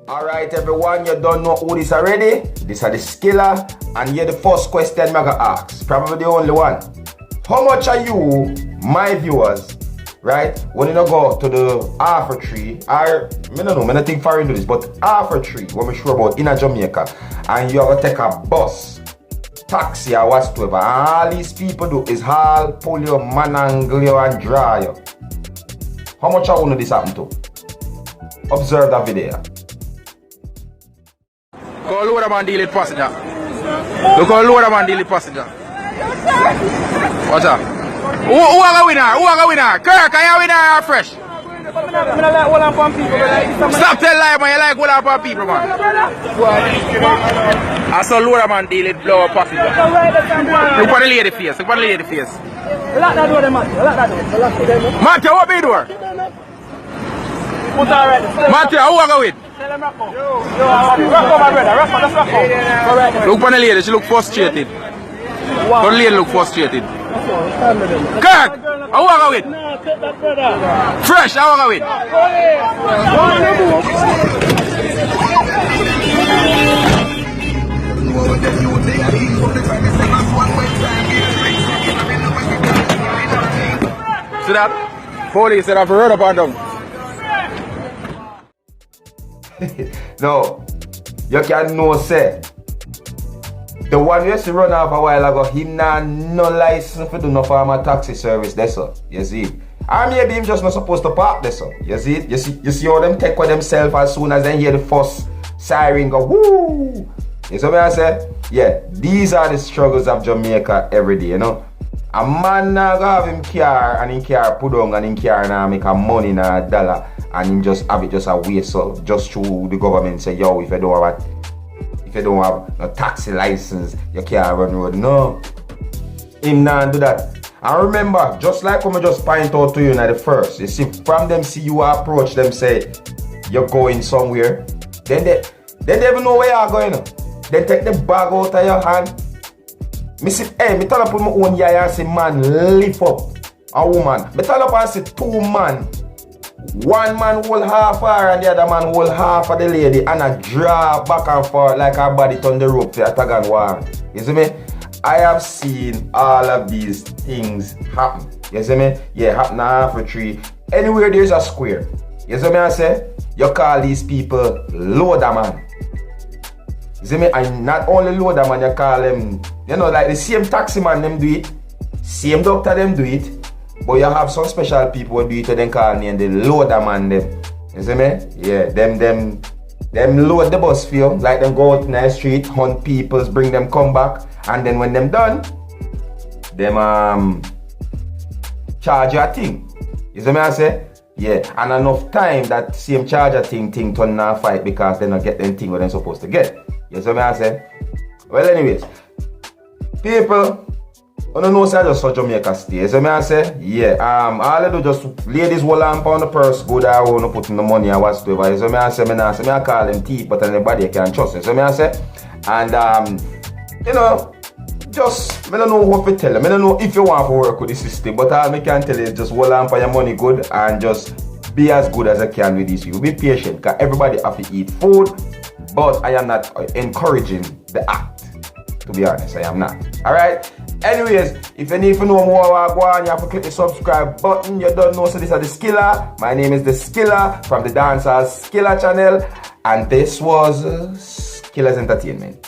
Alright everyone, you don't know who this already. This are the Skilla, and here the first question I'm gonna ask. Probably the only one. How much are you, my viewers, right? When you go to the Half a Tree, or I don't know, I don't think foreign do this, but Half a Tree, what I'm sure about in Jamaica, and you have to take a bus, taxi or whatsoever, and all these people do is haul, pull you, manangle you and dry you. How much I want this happen to? Observe that video. Go load a man deal with passenger. Look how load a man deal with passenger. What's up? Who are the winner? Who are the winner? Kirk, are you winner or fresh? Stop telling lie, man. You like hold up on people, man. I saw load a man deal with blow a passenger. Look at the lady face. Look at the lady face. Matthew, what be doing? Matthew, who are you with? Look at the lady, she look frustrated. The lady look frustrated. Kirk, how are you with? Fresh, how are you with? See that? Police said I've heard about them. No, you can know say the one we used to run off a while ago, him nah no license for do no farmer taxi service there, so you see. Or maybe him just not supposed to park there, so you see. You see how them take with themselves as soon as they hear the first siren go woo. You see what I say? Yeah, these are the struggles of Jamaica every day, you know. A man now go have him car and him car put on and him car now make a money in a dollar and him just have it just a waste so just through the government say yo if you don't have a taxi license you can't run road. No. Him not do that. And remember, just like when I just point out to you in the first, you see from them see you approach them say you're going somewhere, then they even know where you're going. They take the bag out of your hand. Me see, me turn up with my own eye and say, man, lift up a woman. Me turn up and say, two man. One man hold half her and the other man hold half of the lady and I draw back and forth like her body turn the rope to a tag and war. You see me? I have seen all of these things happen. You see me? Yeah, happen at Half a Tree. Anywhere there's a square. You see me I say? You call these people loader man. You see me? And not only loader man, you call them, you know, like the same taxi man them do it, same doctor them do it, but you have some special people who do it and then call me and the loader man them. You see me? Yeah, them load the bus for you, like them go out in the street, hunt people, bring them come back, and then when them done, them charge you a thing. You see me I say? Yeah, and enough time that same charger thing turn now fight because they not get them thing what they're supposed to get. You see me I say? Well anyways, people, I don't know say I just saw Jamaica stay. You see me I say? Yeah, all I do just ladies will lamp on the purse, go there, I want to put in the money and whatsoever. You see me I say? I call them thief, but anybody can trust. You see me I say? And you know, just, I don't know what to tell them. I don't know if you want to work with the system, but all I can tell you is just hold on for your money good and just be as good as I can with these people. Be patient, because everybody have to eat food, but I am not encouraging the act. To be honest, I am not. Alright? Anyways, if you need to know more about go on, you have to click the subscribe button. You don't know, so this is the Skilla. My name is the Skilla from the Dancehall Skilla channel, and this was Skilla's Entertainment.